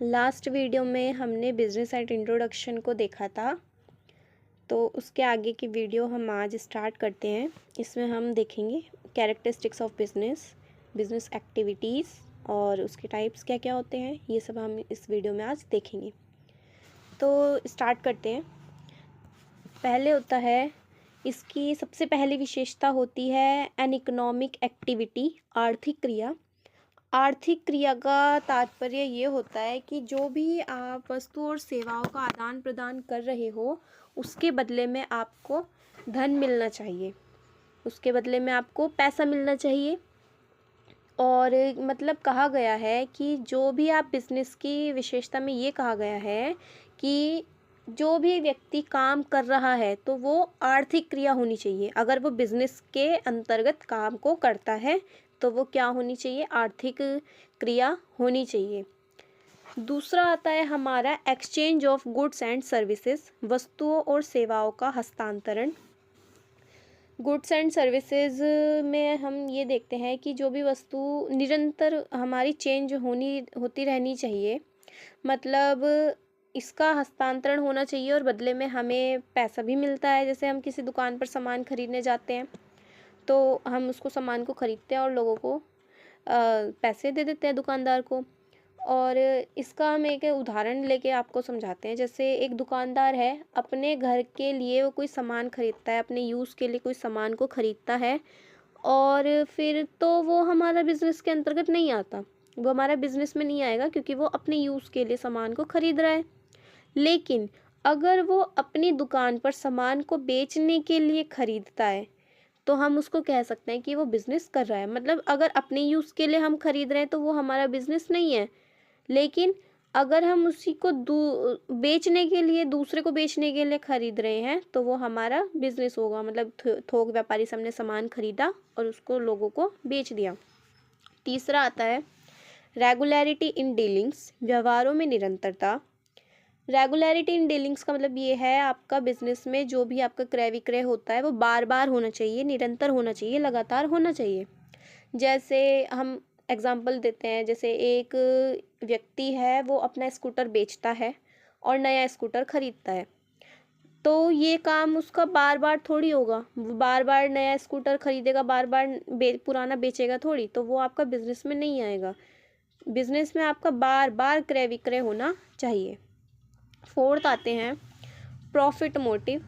Last video में हमने business at introduction को देखा था, तो उसके आगे की वीडियो हम आज स्टार्ट करते हैं। इसमें हम देखेंगे characteristics of business, business activities और उसके टाइप्स क्या क्या होते हैं, ये सब हम इस वीडियो में आज देखेंगे। तो स्टार्ट करते हैं। पहले होता है, इसकी सबसे पहली विशेषता होती है एन इकोनॉमिक एक्टिविटी, आर्थिक क्रिया। आर्थिक क्रिया का तात्पर्य ये होता है कि जो भी आप वस्तु और सेवाओं का आदान प्रदान कर रहे हो, उसके बदले में आपको धन मिलना चाहिए, उसके बदले में आपको पैसा मिलना चाहिए। और मतलब कहा गया है कि जो भी आप बिज़नेस की विशेषता में ये कहा गया है कि जो भी व्यक्ति काम कर रहा है तो वो आर्थिक क्रिया होनी चाहिए। अगर वो बिज़नेस के अंतर्गत काम को करता है तो वो क्या होनी चाहिए, आर्थिक क्रिया होनी चाहिए। दूसरा आता है हमारा exchange of goods and services, वस्तुओं और सेवाओं का हस्तांतरण। गुड्स एंड सर्विसेज में हम ये देखते हैं कि जो भी वस्तु निरंतर हमारी चेंज होती रहनी चाहिए, मतलब इसका हस्तांतरण होना चाहिए और बदले में हमें पैसा भी मिलता है। जैसे हम किसी दुकान पर सामान खरीदने जाते हैं तो हम उसको सामान को खरीदते हैं और लोगों को पैसे दे देते हैं, दुकानदार को। और इसका हम एक उदाहरण लेके आपको समझाते हैं। जैसे एक दुकानदार है, अपने घर के लिए वो कोई सामान खरीदता है, अपने यूज़ के लिए कोई सामान को खरीदता है, और फिर तो वो हमारा बिज़नेस के अंतर्गत नहीं आता, वो हमारा बिज़नेस में नहीं आएगा क्योंकि वो अपने यूज़ के लिए सामान को खरीद रहा है। लेकिन अगर वो अपनी दुकान पर सामान को बेचने के लिए खरीदता है तो हम उसको कह सकते हैं कि वो बिज़नेस कर रहा है। मतलब अगर अपने यूज़ के लिए हम खरीद रहे हैं तो वो हमारा बिज़नेस नहीं है। लेकिन अगर हम उसी को बेचने के लिए, दूसरे को बेचने के लिए खरीद रहे हैं तो वो हमारा बिज़नेस होगा। मतलब थोक व्यापारी से हमने सामान खरीदा और उसको लोगों को बेच दिया। तीसरा आता है रेगुलरिटी इन डीलिंग्स, व्यवहारों में निरंतरता। रेगुलरिटी इन डीलिंग्स का मतलब ये है, आपका बिजनेस में जो भी आपका क्रय विक्रय होता है वो बार बार होना चाहिए, निरंतर होना चाहिए, लगातार होना चाहिए। जैसे हम एग्जांपल देते हैं, जैसे एक व्यक्ति है, वो अपना स्कूटर बेचता है और नया स्कूटर खरीदता है, तो ये काम उसका बार बार थोड़ी होगा। वो बार बार नया स्कूटर खरीदेगा, बार बार पुराना बेचेगा थोड़ी, तो वो आपका बिजनेस में नहीं आएगा। बिजनेस में आपका बार बार क्रय विक्रय होना चाहिए। फोर्थ आते हैं प्रॉफिट मोटिव।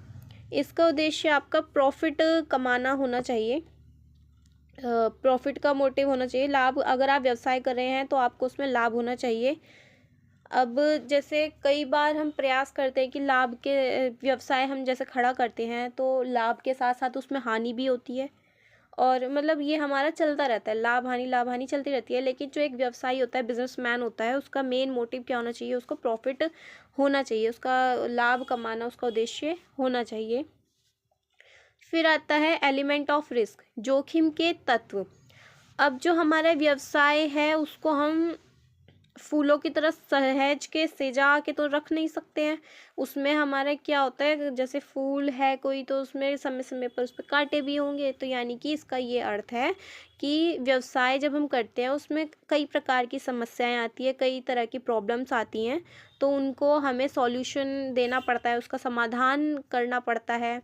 इसका उद्देश्य आपका प्रॉफिट कमाना होना चाहिए, प्रॉफिट का मोटिव होना चाहिए। लाभ, अगर आप व्यवसाय कर रहे हैं तो आपको उसमें लाभ होना चाहिए। अब जैसे कई बार हम प्रयास करते हैं कि लाभ के व्यवसाय हम जैसे खड़ा करते हैं तो लाभ के साथ साथ उसमें हानि भी होती है, और मतलब ये हमारा चलता रहता है, लाभ हानि चलती रहती है। लेकिन जो एक व्यवसायी होता है, बिजनेसमैन होता है, उसका मेन मोटिव क्या होना चाहिए, उसको प्रॉफिट होना चाहिए, उसका लाभ कमाना उसका उद्देश्य होना चाहिए। फिर आता है एलिमेंट ऑफ रिस्क, जोखिम के तत्व। अब जो हमारा व्यवसाय है उसको हम फूलों की तरह सहज के सजा के तो रख नहीं सकते हैं। उसमें हमारा क्या होता है, जैसे फूल है कोई तो उसमें समय समय पर उस पर कांटे भी होंगे। तो यानी कि इसका ये अर्थ है कि व्यवसाय जब हम करते हैं उसमें कई प्रकार की समस्याएं आती है, कई तरह की प्रॉब्लम्स आती हैं, तो उनको हमें सॉल्यूशन देना पड़ता है, उसका समाधान करना पड़ता है।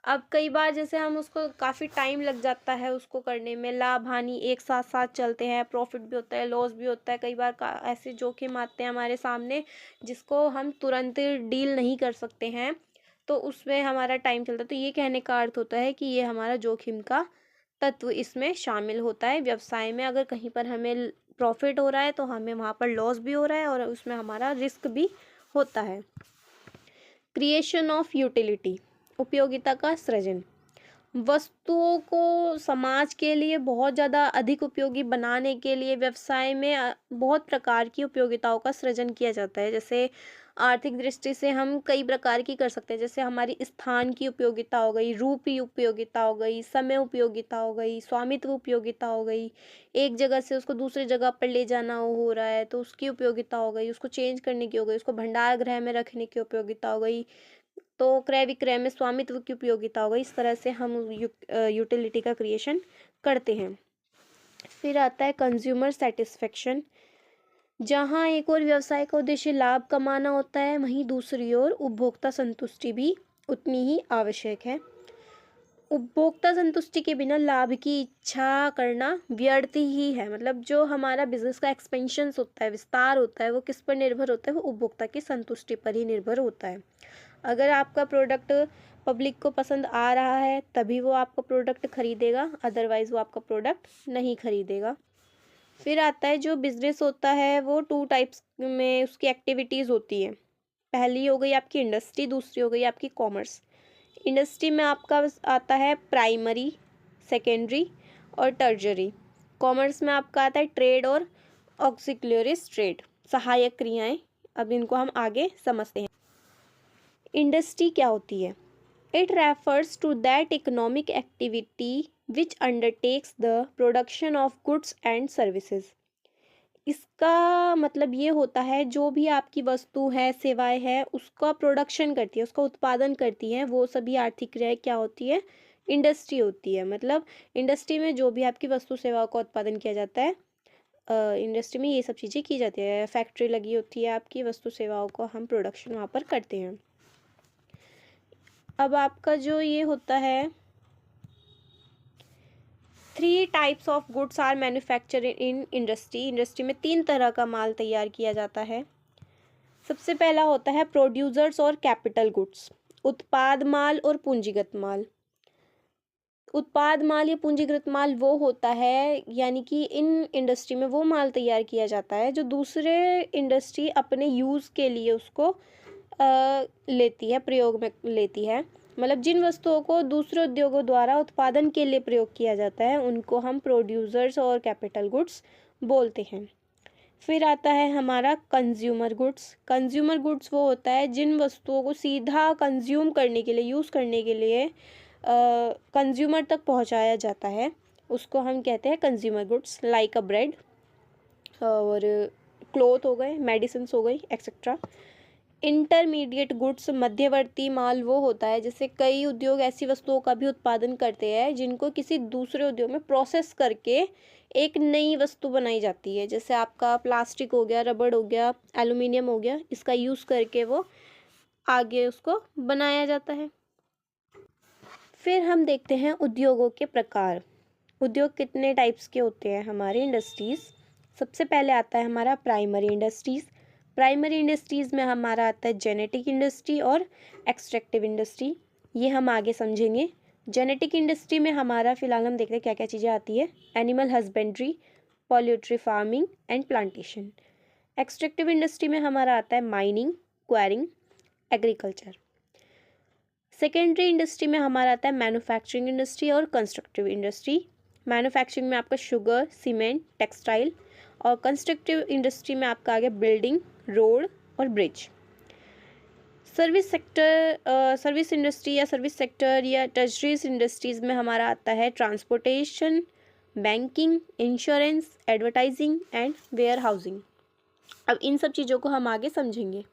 अब कई बार जैसे हम उसको काफ़ी टाइम लग जाता है उसको करने में, लाभ हानि एक साथ साथ चलते हैं, प्रॉफिट भी होता है, लॉस भी होता है। कई बार ऐसे जोखिम आते हैं हमारे सामने जिसको हम तुरंत डील नहीं कर सकते हैं, तो उसमें हमारा टाइम चलता है। तो ये कहने का अर्थ होता है कि ये हमारा जोखिम का तत्व इसमें शामिल होता है। व्यवसाय में अगर कहीं पर हमें प्रॉफिट हो रहा है तो हमें वहाँ पर लॉस भी हो रहा है और उसमें हमारा रिस्क भी होता है। क्रिएशन ऑफ यूटिलिटी, उपयोगिता का सृजन। वस्तुओं को समाज के लिए बहुत ज़्यादा अधिक उपयोगी बनाने के लिए व्यवसाय में बहुत प्रकार की उपयोगिताओं का सृजन किया जाता है। जैसे आर्थिक दृष्टि से हम कई प्रकार की कर सकते हैं, जैसे हमारी स्थान की उपयोगिता हो गई, रूपी उपयोगिता हो गई, समय उपयोगिता हो गई, स्वामित्व उपयोगिता हो गई। एक जगह से उसको दूसरी जगह पर ले जाना हो रहा है तो उसकी उपयोगिता हो गई, उसको चेंज करने की हो गई, उसको भंडार गृह में रखने की उपयोगिता हो गई, तो क्रय विक्रय में स्वामित्व की उपयोगिता होगा। इस तरह से हम यूटिलिटी का क्रिएशन करते हैं। फिर आता है कंज्यूमर सेटिस्फेक्शन, जहाँ एक और व्यवसाय का उद्देश्य लाभ कमाना होता है, वहीं दूसरी ओर उपभोक्ता संतुष्टि भी उतनी ही आवश्यक है। उपभोक्ता संतुष्टि के बिना लाभ की इच्छा करना व्यर्थ ही है। मतलब जो हमारा बिजनेस का एक्सपेंशन होता है, विस्तार होता है, वो किस पर निर्भर होता है? वो उपभोक्ता की संतुष्टि पर ही निर्भर होता है। अगर आपका प्रोडक्ट पब्लिक को पसंद आ रहा है तभी वो आपका प्रोडक्ट खरीदेगा, अदरवाइज वो आपका प्रोडक्ट नहीं खरीदेगा। फिर आता है जो बिजनेस होता है, वो 2 टाइप्स में उसकी एक्टिविटीज़ होती है। पहली हो गई आपकी इंडस्ट्री, दूसरी हो गई आपकी कॉमर्स। इंडस्ट्री में आपका आता है प्राइमरी, सेकेंडरी और टर्जरी। कॉमर्स में आपका आता है ट्रेड और ऑक्सिक्यूलरीज ट्रेड, सहायक क्रियाएं। अब इनको हम आगे समझते हैं। इंडस्ट्री क्या होती है? It refers to that economic activity which undertakes the production of goods and services. इसका मतलब ये होता है जो भी आपकी वस्तु है, सेवाएं है, उसका प्रोडक्शन करती है, उसका उत्पादन करती है, वो सभी आर्थिक क्रियाएं क्या होती है? इंडस्ट्री होती है। मतलब इंडस्ट्री में जो भी आपकी वस्तु सेवाओं का उत्पादन किया जाता है, इंडस्ट्री में ये सब चीज़ें की जाती है। फैक्ट्री लगी होती है आपकी, वस्तु सेवाओं का हम प्रोडक्शन वहाँ पर करते हैं। अब आपका जो ये होता है, 3 types of goods are manufacture in industry. Industry में 3 तरह का माल तैयार किया जाता है। सबसे पहला होता है प्रोड्यूसर्स और कैपिटल गुड्स, उत्पाद माल और पूंजीगत माल। उत्पाद माल या पूंजीगत माल वो होता है, यानी कि इन इंडस्ट्री में वो माल तैयार किया जाता है जो दूसरे इंडस्ट्री अपने यूज़ के लिए उसको लेती है, प्रयोग में लेती है। मतलब जिन वस्तुओं को दूसरे उद्योगों द्वारा उत्पादन के लिए प्रयोग किया जाता है, उनको हम प्रोड्यूसर्स और कैपिटल गुड्स बोलते हैं। फिर आता है हमारा कंज्यूमर गुड्स। कंज्यूमर गुड्स वो होता है जिन वस्तुओं को सीधा कंज्यूम करने के लिए, यूज़ करने के लिए कंज्यूमर तक पहुंचाया जाता है, उसको हम कहते हैं कंज्यूमर गुड्स। लाइक अ ब्रेड और क्लोथ हो गए, मेडिसिन हो गई, एक्सेट्रा। इंटरमीडिएट गुड्स, मध्यवर्ती माल वो होता है जैसे कई उद्योग ऐसी वस्तुओं का भी उत्पादन करते हैं जिनको किसी दूसरे उद्योग में प्रोसेस करके एक नई वस्तु बनाई जाती है। जैसे आपका प्लास्टिक हो गया, रबड़ हो गया, एल्युमिनियम हो गया, इसका यूज़ करके वो आगे उसको बनाया जाता है। फिर हम देखते हैं उद्योगों के प्रकार। उद्योग कितने टाइप्स के होते हैं हमारे इंडस्ट्रीज़। सबसे पहले आता है हमारा प्राइमरी इंडस्ट्रीज़। प्राइमरी इंडस्ट्रीज़ में हमारा आता है जेनेटिक इंडस्ट्री और एक्सट्रैक्टिव इंडस्ट्री। ये हम आगे समझेंगे। जेनेटिक इंडस्ट्री में हमारा फिलहाल हम देखते हैं क्या क्या चीज़ें आती है। Animal husbandry, poultry farming and plantation. Extractive industry में हमारा आता है mining, quarrying, agriculture. Secondary industry में हमारा आता है मैन्युफैक्चरिंग इंडस्ट्री और कंस्ट्रक्टिव इंडस्ट्री। मैन्युफैक्चरिंग में आपका शुगर, सीमेंट, टेक्सटाइल, और कंस्ट्रक्टिव इंडस्ट्री में आपका आ गया बिल्डिंग, रोड और bridge. Service sector, service industry या सर्विस सेक्टर या टर्शरीज इंडस्ट्रीज में हमारा आता है transportation, banking, insurance, advertising and warehousing. अब इन सब चीज़ों को हम आगे समझेंगे।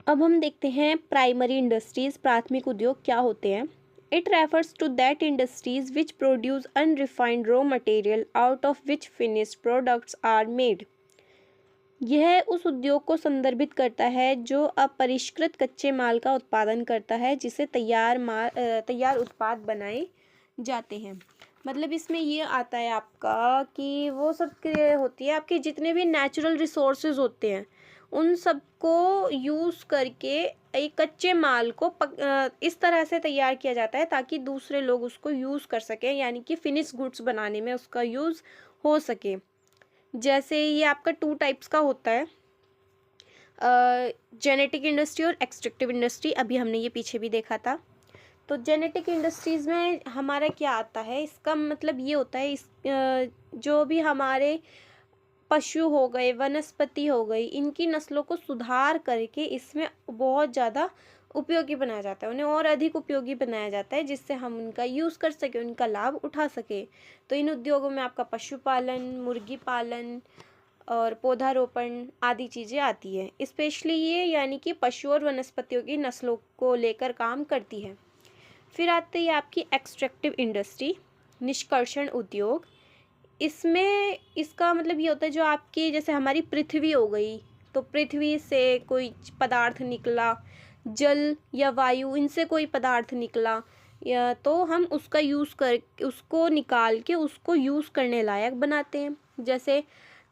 अब हम देखते हैं प्राइमरी इंडस्ट्रीज, प्राथमिक उद्योग क्या होते हैं। It refers to that industries which produce unrefined raw material out of which finished products are made. यह उस उद्योग को संदर्भित करता है जो अपरिष्कृत कच्चे माल का उत्पादन करता है जिसे तैयार उत्पाद बनाए जाते हैं। मतलब इसमें ये आता है आपका कि वो सब होती है आपके जितने भी नेचुरल रिसोर्सेज होते हैं उन सब को यूज़ करके एक कच्चे माल को इस तरह से तैयार किया जाता है ताकि दूसरे लोग उसको यूज़ कर सकें, यानी कि फिनिश गुड्स बनाने में उसका यूज़ हो सके। जैसे ये आपका 2 टाइप्स का होता है, जेनेटिक इंडस्ट्री और एक्सट्रैक्टिव इंडस्ट्री। अभी हमने ये पीछे भी देखा था। तो जेनेटिक इंडस्ट्रीज़ में हमारा क्या आता है, इसका मतलब ये होता है जो भी हमारे पशु हो गए, वनस्पति हो गई, इनकी नस्लों को सुधार करके इसमें बहुत ज़्यादा उपयोगी बनाया जाता है, उन्हें और अधिक उपयोगी बनाया जाता है जिससे हम उनका यूज़ कर सकें, उनका लाभ उठा सके। तो इन उद्योगों में आपका पशुपालन, मुर्गी पालन और पौधारोपण आदि चीज़ें आती है। स्पेशली ये यानी कि पशु और वनस्पतियों की नस्लों को लेकर काम करती है। फिर आती है आपकी एक्सट्रैक्टिव इंडस्ट्री, निष्कर्षण उद्योग। इसमें इसका मतलब ये होता है, जो आपकी जैसे हमारी पृथ्वी हो गई, तो पृथ्वी से कोई पदार्थ निकला, जल या वायु इनसे कोई पदार्थ निकला, या तो हम उसका यूज़ कर उसको निकाल के उसको यूज़ करने लायक बनाते हैं। जैसे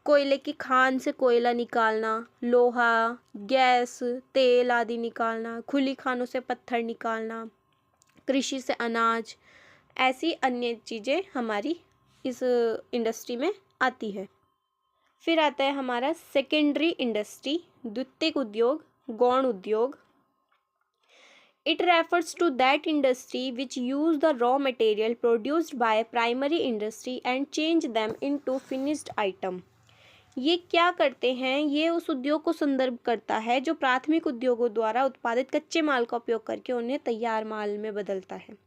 कोयले की खान से कोयला निकालना, लोहा, गैस, तेल आदि निकालना, खुली खानों से पत्थर निकालना, कृषि से अनाज, ऐसी अन्य चीज़ें हमारी इस इंडस्ट्री में आती है। फिर आता है हमारा सेकेंडरी इंडस्ट्री, द्वितीयक उद्योग, गौण उद्योग। It refers to that industry which use the raw material produced by primary industry and change them into finished item. ये क्या करते हैं, ये उस उद्योग को संदर्भ करता है जो प्राथमिक उद्योगों द्वारा उत्पादित कच्चे माल का उपयोग करके उन्हें तैयार माल में बदलता है।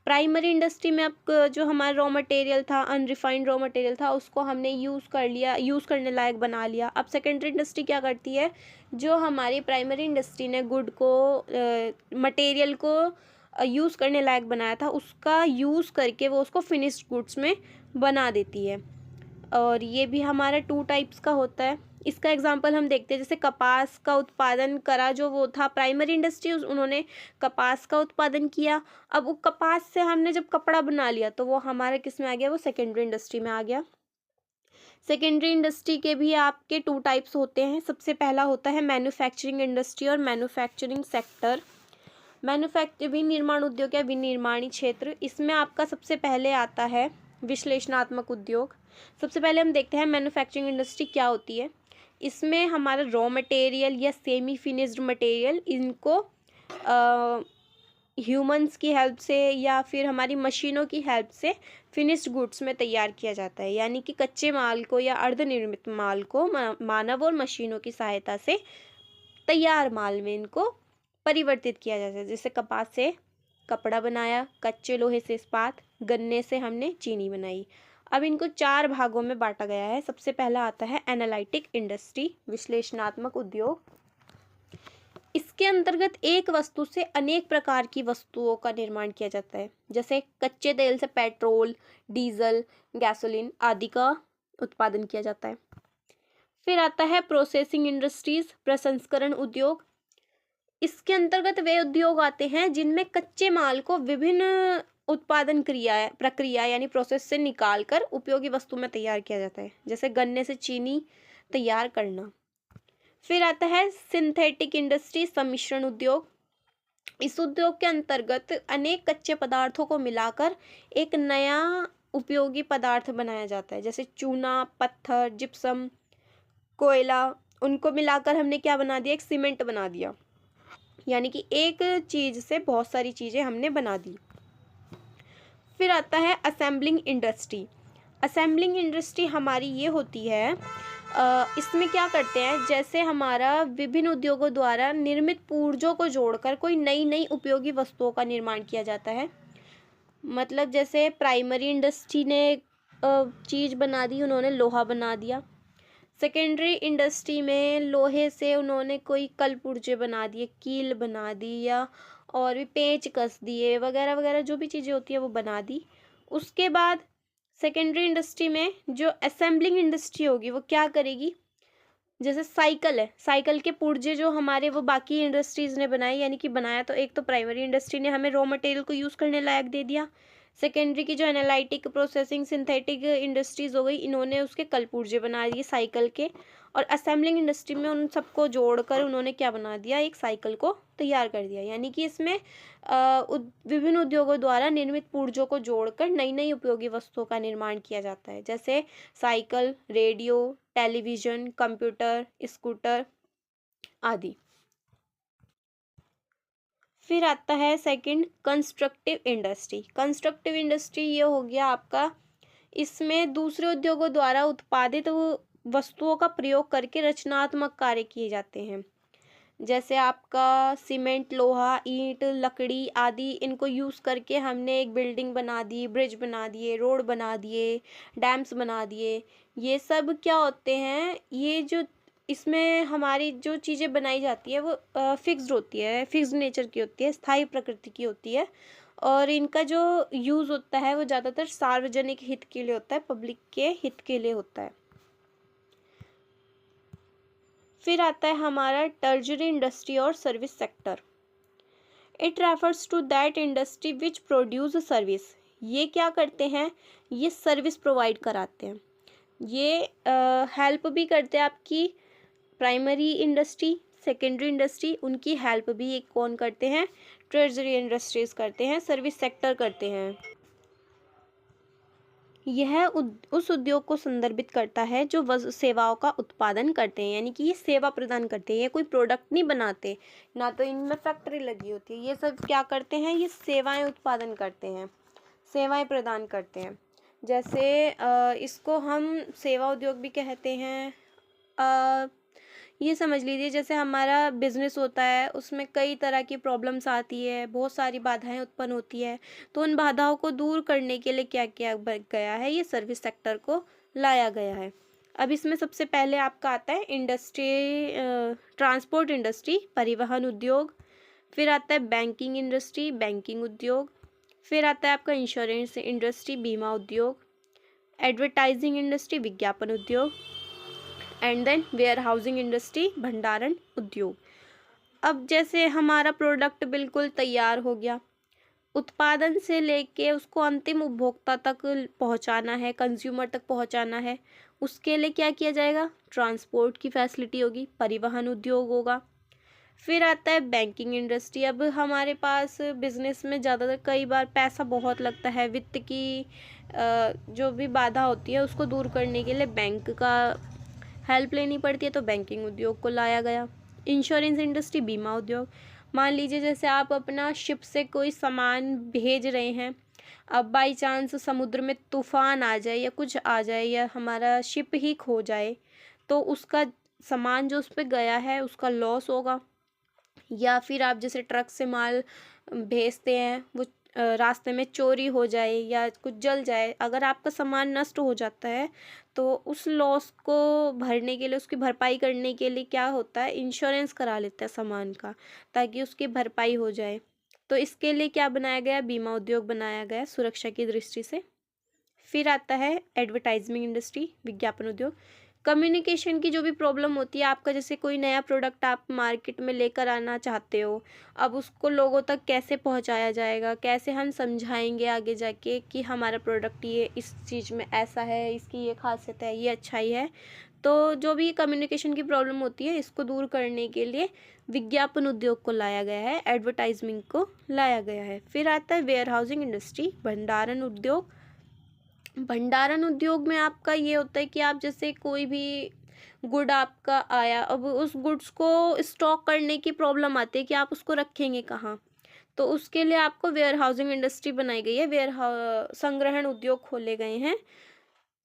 प्राइमरी इंडस्ट्री में अब जो हमारा रॉ मटेरियल था, अनरिफाइंड रॉ मटेरियल था, उसको हमने यूज़ कर लिया, यूज़ करने लायक बना लिया। अब सेकेंडरी इंडस्ट्री क्या करती है, जो हमारी प्राइमरी इंडस्ट्री ने गुड को मटेरियल को यूज़ करने लायक बनाया था, उसका यूज़ करके वो उसको फिनिश्ड गुड्स में बना देती है। और ये भी हमारा 2 टाइप्स का होता है। इसका एग्जांपल हम देखते हैं, जैसे कपास का उत्पादन करा, जो वो था प्राइमरी इंडस्ट्री, उन्होंने कपास का उत्पादन किया। अब वो कपास से हमने जब कपड़ा बना लिया, तो वो हमारे किस में आ गया, वो सेकेंडरी इंडस्ट्री में आ गया। सेकेंडरी इंडस्ट्री के भी आपके 2 टाइप्स होते हैं। सबसे पहला होता है मैन्युफैक्चरिंग इंडस्ट्री और मैन्युफैक्चरिंग सेक्टर। विनिर्माण उद्योग या विनिर्माणी क्षेत्र, इसमें आपका सबसे पहले आता है विश्लेषणात्मक उद्योग। सबसे पहले हम देखते हैं मैन्युफैक्चरिंग इंडस्ट्री क्या होती है। इसमें हमारा रॉ मटेरियल या सेमी फिनिश्ड मटेरियल, इनको ह्यूमंस की हेल्प से या फिर हमारी मशीनों की हेल्प से फिनिश्ड गुड्स में तैयार किया जाता है। यानी कि कच्चे माल को या अर्धनिर्मित माल को मानव और मशीनों की सहायता से तैयार माल में इनको परिवर्तित किया जाता है। जैसे कपास से कपड़ा बनाया, कच्चे लोहे से इस्पात, गन्ने से हमने चीनी बनाई। अब इनको 4 भागों में बांटा गया है। सबसे पहला आता है एनालिटिक इंडस्ट्री, विश्लेषणात्मक उद्योग। इसके अंतर्गत एक वस्तु से अनेक प्रकार की वस्तुओं का निर्माण किया जाता है। जैसे कच्चे तेल से पेट्रोल, डीजल, गैसोलीन आदि का उत्पादन किया जाता है। फिर आता है प्रोसेसिंग इंडस्ट्रीज, प्रसंस्करण उद्योग। इसके अंतर्गत वे उद्योग आते हैं जिनमें कच्चे माल को विभिन्न उत्पादन प्रक्रिया यानी प्रोसेस से निकालकर उपयोगी वस्तु में तैयार किया जाता है। जैसे गन्ने से चीनी तैयार करना। फिर आता है सिंथेटिक इंडस्ट्री, सम्मिश्रण उद्योग। इस उद्योग के अंतर्गत अनेक कच्चे पदार्थों को मिलाकर एक नया उपयोगी पदार्थ बनाया जाता है। जैसे चूना, पत्थर, जिप्सम, कोयला, उनको मिलाकर हमने क्या बना दिया, एक सीमेंट बना दिया। यानी कि एक चीज़ से बहुत सारी चीज़ें हमने बना दी। फिर आता है असेंबलिंग इंडस्ट्री। असेंबलिंग इंडस्ट्री हमारी ये होती है, इसमें क्या करते हैं, जैसे हमारा विभिन्न उद्योगों द्वारा निर्मित पुर्जों को जोड़कर कोई नई नई उपयोगी वस्तुओं का निर्माण किया जाता है। मतलब जैसे प्राइमरी इंडस्ट्री ने चीज़ बना दी, उन्होंने लोहा बना दिया। सेकेंडरी इंडस्ट्री में लोहे से उन्होंने कोई कल पुर्जे बना दिए, कील बना दी, या और भी पेंच कस दिए, वगैरह वगैरह जो भी चीज़ें होती है वो बना दी। उसके बाद सेकेंडरी इंडस्ट्री में जो असेंबलिंग इंडस्ट्री होगी वो क्या करेगी, जैसे साइकिल है, साइकिल के पुर्जे जो हमारे वो बाकी इंडस्ट्रीज़ ने बनाए, यानी कि बनाया तो एक तो प्राइमरी इंडस्ट्री ने हमें रॉ मटेरियल को यूज़ करने लायक दे दिया। सेकेंडरी की जो एनालिटिक, प्रोसेसिंग, सिंथेटिक इंडस्ट्रीज़ हो गई, इन्होंने उसके कल पुर्जे बना दिए साइकिल के। और असेंबलिंग इंडस्ट्री में उन सबको जोड़कर उन्होंने क्या बना दिया, एक साइकिल को तैयार कर दिया। यानी कि इसमें विभिन्न उद्योगों द्वारा निर्मित पुर्जों को जोड़कर नई नई उपयोगी वस्तुओं का निर्माण किया जाता है। जैसे cycle, radio, television, computer, scooter आदि। फिर आता है second constructive industry. Constructive industry ये हो गया आपका, इसमें दूसरे उद्योगों द्वारा उत्पादित वस्तुओं का प्रयोग करके रचनात्मक कार्य किए जाते हैं। जैसे आपका सीमेंट, लोहा, ईंट, लकड़ी आदि, इनको यूज़ करके हमने एक बिल्डिंग बना दी, ब्रिज बना दिए, रोड बना दिए, डैम्स बना दिए। ये सब क्या होते हैं, ये जो इसमें हमारी जो चीज़ें बनाई जाती है वो फिक्स्ड होती है, फिक्स्ड नेचर की होती है, स्थायी प्रकृति की होती है। और इनका जो यूज़ होता है वो ज़्यादातर सार्वजनिक हित के लिए होता है, पब्लिक के हित के लिए होता है। फिर आता है हमारा टर्जरी इंडस्ट्री और service sector. It refers to that industry which produce service. ये क्या करते हैं, ये सर्विस प्रोवाइड कराते हैं, ये हेल्प भी करते हैं आपकी प्राइमरी इंडस्ट्री, सेकेंडरी इंडस्ट्री, उनकी हेल्प भी ये कौन करते हैं, ट्रेजरी इंडस्ट्रीज करते हैं, सर्विस सेक्टर करते हैं। यह उस उद्योग को संदर्भित करता है जो सेवाओं का उत्पादन करते हैं, यानी कि ये सेवा प्रदान करते हैं, ये कोई प्रोडक्ट नहीं बनाते, ना तो इनमें फैक्ट्री लगी होती है, ये सब क्या करते हैं, ये सेवाएं उत्पादन करते हैं, सेवाएं प्रदान करते हैं। जैसे इसको हम सेवा उद्योग भी कहते हैं। ये समझ लीजिए जैसे हमारा बिजनेस होता है, उसमें कई तरह की प्रॉब्लम्स आती है, बहुत सारी बाधाएं उत्पन्न होती है, तो उन बाधाओं को दूर करने के लिए क्या किया गया है, ये सर्विस सेक्टर को लाया गया है। अब इसमें सबसे पहले आपका आता है इंडस्ट्री, ट्रांसपोर्ट इंडस्ट्री, परिवहन उद्योग। फिर आता है बैंकिंग इंडस्ट्री, बैंकिंग उद्योग। फिर आता है आपका इंश्योरेंस इंडस्ट्री, बीमा उद्योग। एडवर्टाइजिंग इंडस्ट्री, विज्ञापन उद्योग। And then warehousing industry, भंडारण उद्योग। अब जैसे हमारा प्रोडक्ट बिल्कुल तैयार हो गया, उत्पादन से लेके उसको अंतिम उपभोक्ता तक पहुंचाना है, कंज्यूमर तक पहुंचाना है, उसके लिए क्या किया जाएगा, ट्रांसपोर्ट की फैसिलिटी होगी, परिवहन उद्योग होगा। फिर आता है बैंकिंग इंडस्ट्री। अब हमारे पास बिजनेस में ज़्यादातर कई बार पैसा बहुत लगता है, वित्त की जो भी बाधा होती है उसको दूर करने के लिए बैंक का हेल्प लेनी पड़ती है, तो बैंकिंग उद्योग को लाया गया। इंश्योरेंस इंडस्ट्री, बीमा उद्योग। मान लीजिए जैसे आप अपना शिप से कोई सामान भेज रहे हैं, अब बाई चांस समुद्र में तूफान आ जाए या कुछ आ जाए या हमारा शिप ही खो जाए, तो उसका सामान जो उस पर गया है उसका लॉस होगा। या फिर आप जैसे ट्रक से माल भेजते हैं, वो रास्ते में चोरी हो जाए या कुछ जल जाए, अगर आपका सामान नष्ट हो जाता है तो उस लॉस को भरने के लिए, उसकी भरपाई करने के लिए क्या होता है, इंश्योरेंस करा लेता है सामान का, ताकि उसकी भरपाई हो जाए। तो इसके लिए क्या बनाया गया, बीमा उद्योग बनाया गया सुरक्षा की दृष्टि से। फिर आता है एडवर्टाइजमेंट इंडस्ट्री, विज्ञापन उद्योग। कम्युनिकेशन की जो भी प्रॉब्लम होती है, आपका जैसे कोई नया प्रोडक्ट आप मार्केट में लेकर आना चाहते हो, अब उसको लोगों तक कैसे पहुंचाया जाएगा, कैसे हम समझाएंगे आगे जाके कि हमारा प्रोडक्ट ये इस चीज़ में ऐसा है, इसकी ये खासियत है, ये अच्छाई है। तो जो भी कम्युनिकेशन की प्रॉब्लम होती है, इसको दूर करने के लिए विज्ञापन उद्योग को लाया गया है, एडवर्टाइजमेंट को लाया गया है। फिर आता है वेयर हाउसिंग इंडस्ट्री, भंडारण उद्योग। भंडारण उद्योग में आपका ये होता है कि आप जैसे कोई भी गुड आपका आया, अब उस गुड्स को स्टॉक करने की प्रॉब्लम आती है कि आप उसको रखेंगे कहाँ, तो उसके लिए आपको वेयर हाउसिंग इंडस्ट्री बनाई गई है, संग्रहण उद्योग खोले गए हैं।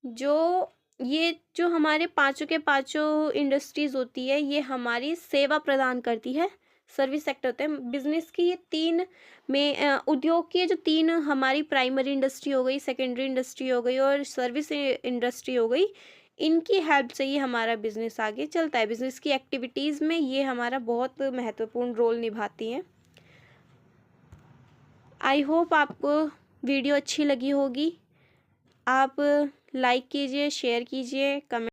जो हमारे पांचों के पांचों इंडस्ट्रीज होती है, ये हमारी सेवा प्रदान करती है, सर्विस सेक्टर होते हैं बिजनेस की। ये तीन में उद्योग की जो तीन हमारी प्राइमरी इंडस्ट्री हो गई, सेकेंडरी इंडस्ट्री हो गई और सर्विस इंडस्ट्री हो गई, इनकी हेल्प से ही हमारा बिजनेस आगे चलता है। बिजनेस की एक्टिविटीज़ में ये हमारा बहुत महत्वपूर्ण रोल निभाती हैं। आई होप आपको वीडियो अच्छी लगी होगी। आप लाइक कीजिए, शेयर कीजिए, कमेंट